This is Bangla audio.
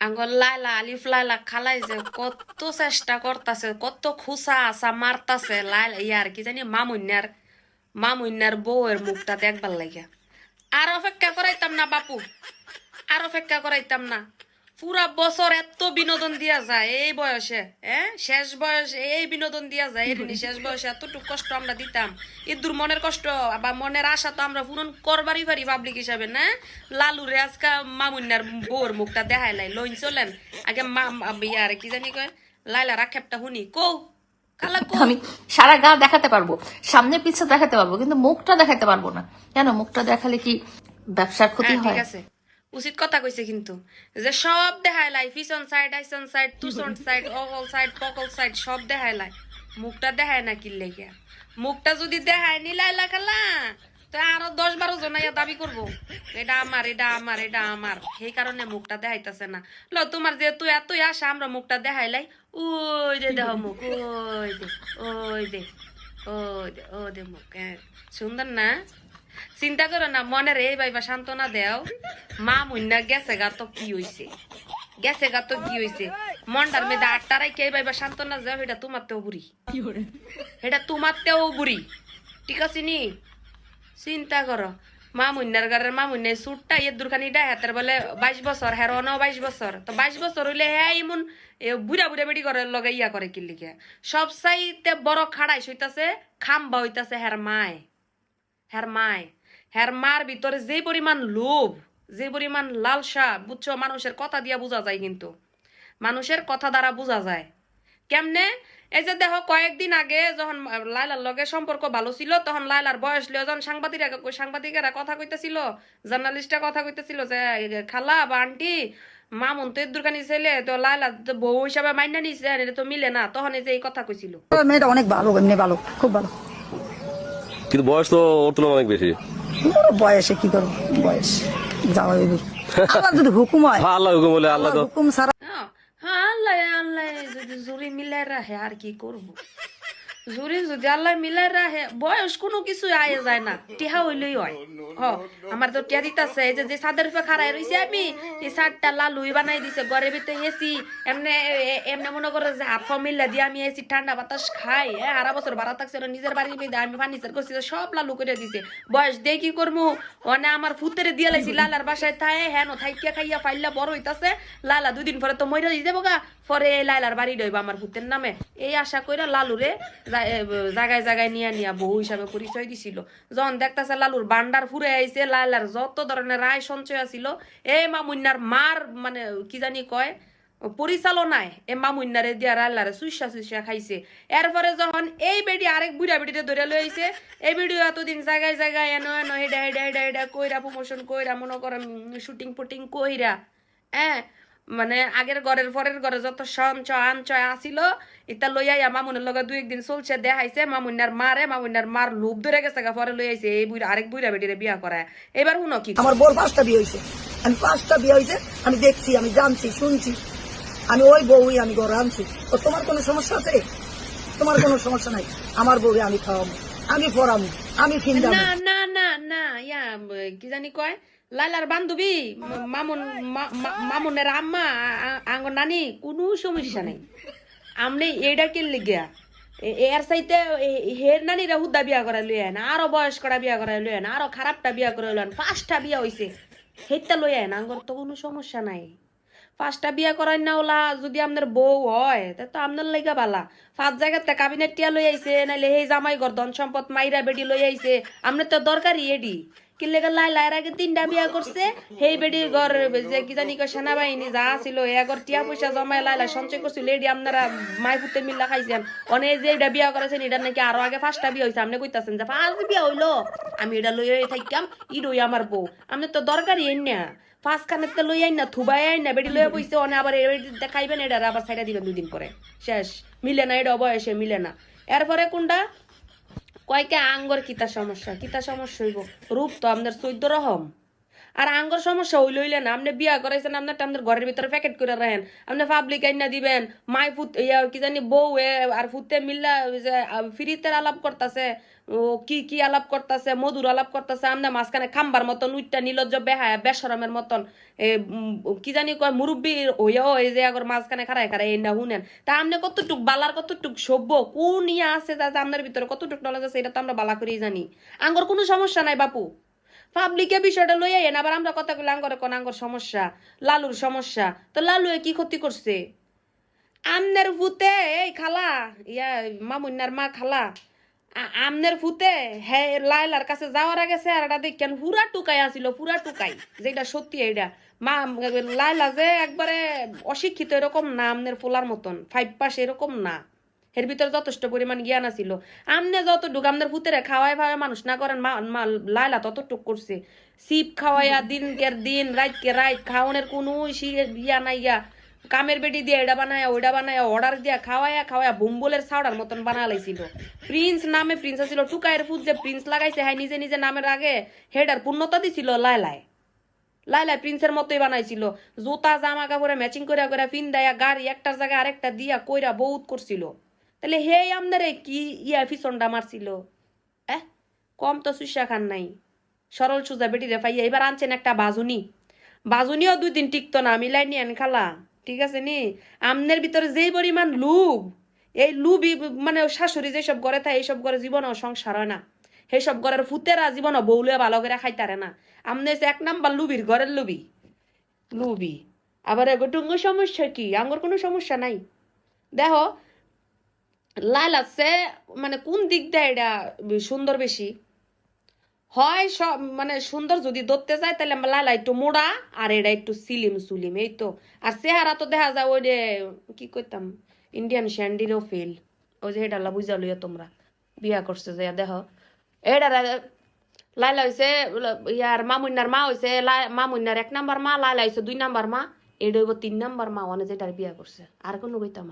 আঙ্গল লাইলা আলিফ লাইলা খালাই যে কত চেষ্টা করতাছে, কত খুসা আসা মারতাছে লাইলা ইয়ার কি জানি মামুন্যার বউয়ের মুখটা দেখবার লাগিয়া। আর অপেক্ষা করাইতাম না বাপু, আর অপেক্ষা করাইতাম না। পুরা বছর এত বিনোদন দিয়া যায় এই বয়সে, শেষ বয়স এই বিনোদন দিয়া যায়। এরিনি শেষ বয়সে এতটুকু কষ্ট আমরা দিতাম, ইদুর মনের কষ্ট বা মনের আশা তো আমরা পূরণ করবারই পারি পাবলিক হিসাবে না। লালুরে আজকা মামুন্যার বউর মুখটা দেখাই লাই লইন চলেন আগে ইয়ার কি জানি কয় লাইলার আক্ষেপটা শুনি কৌ কালা কৌ। আমি সারা গা দেখাতে পারবো, সামনে পিছে দেখাতে পারবো, কিন্তু মুখটা দেখাতে পারবো না। কেন? মুখটা দেখালে কি ব্যবসার ক্ষতি হয়? ঠিক আছে, উচিত কথা কইছে কিন্তু, যে সব দেখায় লাই, পিছন সাইড আইসন সাইড তুসন সাইড অকল সাইড পকল সাইড সব দেখায় লাই, মুখটা দেখায় না কি লেগে। মুখটা যদি দেখায় নি লাইলা খালা তো আরো 10-12 জন আইয়া দাবি করবো এটা আমার এটা আমার এটা আমার। সেই কারণে মুখটা দেখাইতেছে না। ল তোমার যেহেতু এতই আশা আমরা মুখটা দেখাই লাই। ওই দে দেহ মুখ, ওই দে ওই দে ওই দে ও দে মুখ, সুন্দর না? চিন্তা করো না, মনের এই ভাইবা সান্ত্বনা দেও। মা মুন্না গেছে গা তো কি হইছে, গেছে গা তো কি হইছে। মনটার মেয়েদা 8টা রাইকে এই ভাইবা সান্ত্বনা যাও, এটা তোমার তেও বুড়ি, এটা তোমার তেও বুড়ি, ঠিক আছে নি? চিন্তা করো মা মুন্নার ঘরের মা মুন্না সুটটা এর দুরখানি ডা হাতের বলে 22 বছর, হেরোনো 22 বছর, তো 22 বছর হইলে হ্যাঁ এমন বুড়া বুড়া বেড়ি করে লগে ইয়া করে কি লিখে। সব চাইতে বড় খাড়াইশ হইতাছে খাম্বা হইতাছে হের মায়, হের মায়। হের মার ভিতরে যে পরিমাণ লোভ, যে পরিমাণ লালসা, বুঝছো? মানুষের কথা দিয়া বোঝা যায়, কিন্তু মানুষের কথা দ্বারা বোঝা যায় কেমনে। এই যে দেখো কয়েকদিন আগে যখন লাইলার লগে সম্পর্ক ভালো ছিল, তখন লাইলার বয়স লিয়ে যখন সাংবাদিকেরা কথা কইতেছিল, জার্নালিস্টরা কথা কইতেছিল যে খালা বা আন্টি মামুন তো দোকানি ছেলে, তো লাইলা বউ হিসাবে মাইনা নিছে, এটা তো মিলে না, তখন এই যে এই কথা কইছিল। মেয়েটা অনেক ভালো, এমনি ভালো, খুব ভালো, কিন্তু বয়স তো ওর তুলনায় অনেক বেশি। বয়সে কি করবো, বয়স যাওয়া আবার যদি হুকুম হয়, আল্লাহ হুকুম বলে, আল্লাহ তো হুকুম ছাড়া। হ্যাঁ আল্লাহ আল্লাহ যদি জুড়ি মিলাই রাখে আর কি করবো। জুড়ি যদি আল্লাহ মিলাই রাখে, বয়স কোনো কিছু আয়ে যায় না, টিহা হইলেই হয়। আমার তো টিয়া দিতেছে, এই যে ছাদের উপরে খাড়াই রয়েছে আমি, এই ছাদটা লালুই বানাই দিছে, ঘরের ভিতরে এসি এমনি এমনি মনে করে যে হাত মিল্লা দিয়ে আমি এসি ঠান্ডা বাতাস খাই। সারা বছর ভাড়া থাকছে, নিজের বাড়ির মধ্যে আমি ফার্নিচার করছি, সব লালু করে দিছে। বয়স দিয়ে কি করবো, মানে আমার ফুতেরে দিয়ে লাইছি লালার বাসায় থাই, হ্যাঁ থাইকিয়া খাইয়া ফাইল্লা বড় হইতাছে। লালা 2 দিন পরে তো মইরা যাবো গা, পরে লাইলার বাড়ি রইবা আমার ভূতের নামে, এই আশা কইরা লালুরে জায়গায় জায়গায় নিয়া বউ হিসাবে পরিচয় দিছিল। যখন দেখতেছে লালুর বান্ডার ফুরে আইছে, লাইলার যত ধরনের রায় সঞ্চয় আছিল এই মামুন্যার মার মানে কি জানি কয় পরিচালনায় এ মামুন্যারে দিয়া লাইলারে সুইসা খাইছে। এরপরে যখন এই বেডি আরেক বুড়া বেডিতে ধরে লই আইছে, এই ভিডিও এতদিন জায়গায় জায়গায় এনো হেডা হেডা হেডা হেডা কইরা প্রমোশন কইরা মনে করেন শুটিং ফুটিং কইরা, মানে আগের ঘরের পরের ঘরে যত সঞ্চয় আনচয় আসিল এটা লইয়া মামুনের লগে 2-1 দিন চলছে, দেখাইছে মামুন্যার মার লোভ ধরে গেছে গা, পরে লই আইছে এই বুড়া আরেক বুড়া বেটিরে বিয়া করায়। এবার শুনো কি আমার বোর 5টা বিয়ে হয়েছে, আমি 5টা বিয়ে হয়েছে, আমি দেখছি, আমি জানছি, শুনছি, আমি ওই বউই আমি ঘরে আনছি। তো তোমার কোনো সমস্যা আছে? তোমার কোনো সমস্যা নাই, আমার বউরে আমি খাওয়াবো, আমি পড়াবো, আমি ফিন্দাবো। না না না না ইয়া কি জানি কয় লালার বান্ধবী মামুনের আম্মা আঙ্গ নানি কোনো সমস্যা নাই। আমনে এইটা কে লিগিয়া এর চাইতে হের নানিরা হুদ্দা বিয়া করা লই আন, আরো বয়স করা বিয়া করা লই আন, আরো খারাপটা বিয়া করে লই আন, 5টা বিয়া হইছে হেটটা লই আন, আঙ্গর তো কোনো সমস্যা নাই। 5টা বিয়া করাই না ওলা যদি আপনার বউ হয় তা তো আপনার লাইগা বালা। 5 জায়গাতে কাবিনেট টিয়া লই আইছে, নাইলে সেই জামাই ঘর ধন সম্পদ মাইরা বেডি লই আইছে, আপনার তো দরকারই এডি। কিল্লেগা লাইলার আগে 3টা বিয়া করছে, সেই বেডির ঘর যে কি জানি সেনাবাহিনী যা ছিল এগর টিয়া পয়সা জমায় লাইলা সঞ্চয় করছিল, এডি আপনারা মাই ফুটে মিল্লা খাইছেন। অনেক যে এটা বিয়া করেছেন এটা নাকি আরো আগে 5টা বিয়া হয়েছে, আপনি কইতাছেন যে 5 বিয়া হইলো আমি এটা লই থাইকাম ইডই আমার বউ, আপনার তো দরকারই এন না। 5 খানেতে লই আইন না থুবাই আইন না বেডি লইয়া বইছে, অনে আবার দেখাইবেন এটা আবার ছাইড়া দিবেন 2 দিন পরে, শেষ। মিলে না, এটা বয়সে মিলে না। এরপরে কোনটা কয়কে আঙ্গর কিতা সমস্যা হইব, রূপ তো আপনার 14 রকম, আর আঙ্গর সমস্যা হইলে না, আপনি বিয়া করাইছেন, আপনার ঘরের ভিতরে প্যাকেট করে রাখেন, আপনি পাবলিক আইনা দিবেন, মাই ফুট কি জানি বউ আর ফুটতে মিল্লা ফ্রিতে আলাপ করতেছে, ও কি কি আলাপ করতেছে, মধুর আলাপ করতেছে, আপনি মাঝখানে খাম্বার মতন উইটটা নিলজ্জ বেহায়া বেসরমের মতন কি জানি কয় মুরব্বী হইয়াও এই যে আগর মাঝখানে খারায় খারায় এই না শুনেন। তা আপনি কতটুক বালার কতটুক সভ্য কোন ইয়া আছে যা আপনার ভিতরে কতটুক নলেজ আছে, এটা তো আমরা বালা করেই জানি। আঙ্গর কোনো সমস্যা নাই বাপু, পাবলিকে বিষয়টা লইয়া এন, আবার আমরা কথা বলে আঙ্গরে কোন আঙ্গর সমস্যা, লালুর সমস্যা, তো লালু কি ক্ষতি করছে? আমনের ফুতে এই খালা ইয়া মামুন্নার মা খালা আমনের ফুতে হে লাইলার কাছে যাওয়ার আগে চেহারাটা দেখেন পুরা টুকাই আসিল, পুরা টুকাই, যেটা সত্যি এইটা। মা লাইলা যে একবারে অশিক্ষিত এরকম না, আমনের পোলার মতন 5 পাস এরকম না, এর ভিতরে যথেষ্ট পরিমাণ জ্ঞান আছিল। আমনে যতটুক আপনার ফুতেরে খাওয়াই ভাবে মানুষ না করেন, লাইলা ততটুক করছে। সিপ খাওয়াইয়া দিনকের দিন রাইতকে রাইত খাওয়ানোর কোনো ইয়া নাই, ইয়া কামের বেটি দিয়ে এটা বানায় ওইটা বানায় অর্ডার দিয়া খাওয়াইয়া খাওয়াইয়া বুম্বলের ছাওড়ার মতন বানা লাইছিল। প্রিন্স নামে প্রিন্স আছিল, টুকাইয়ের ফুট যে প্রিন্স লাগাইছে হাই নিজে নিজে নামের আগে হেডার পূর্ণতা দিছিল লাইলায়, লাইলাই প্রিন্সের মতোই বানাইছিল। জুতা জামা কাপড়ে ম্যাচিং করে করে পিন্দাইয়া গাড়ি একটার জায়গায় আরেকটা দিয়া কইরা বহুত করছিল। তাহলে হে আমদারে কি ইয়া ফিসনটা মারছিল? কম তো সুইসা খান নাই, সরল সুজা বেটি রে পাইয়া এবার আনছেন একটা বাজুনি, বাজুনিও 2 দিন টিকতো না, মিলাই নিয়েন খালা, ঠিক আছে নি? আমনের ভিতরে যেই পরিমাণ লুভ, এই লুবই মানে শাশুড়ি যেসব ঘরে থাকে এইসব ঘরে জীবনও সংসার হয় না, সেইসব ঘরের ফুতেরা জীবনও বউলে ভালো করে খাইতারে না। আমনে 1 নাম্বার লুবির ঘরের লুবি, লুবি আবার এগোটুঙ্গ সমস্যা কি? আঙ্গর কোনো সমস্যা নাই। দেখো লাল আছে মানে কোন দিক দিয়ে এটা সুন্দর বেশি হয়, সব মানে সুন্দর যদি ধরতে যায় তাহলে লালা একটু মোড়া আর এটা একটু সিলিম সুলিম, এই তো। আর চেহারা তো দেখা যায় ওই যে কি কইতাম ইন্ডিয়ান স্যান্ডিরও ফেল, ওই যে এটা বুঝা লইয়া তোমরা বিয়া করছে যে দেখো এটা লাইলা হয়েছে ইয়ার মামুন্নার মা হয়েছে, মামুন্নার 1 নাম্বার মা, লাইলা হয়েছে 2 নাম্বার মা, এটা হইব 3 নাম্বার মা, অনেক যেটার বিয়া করছে। আর কোনো কইতাম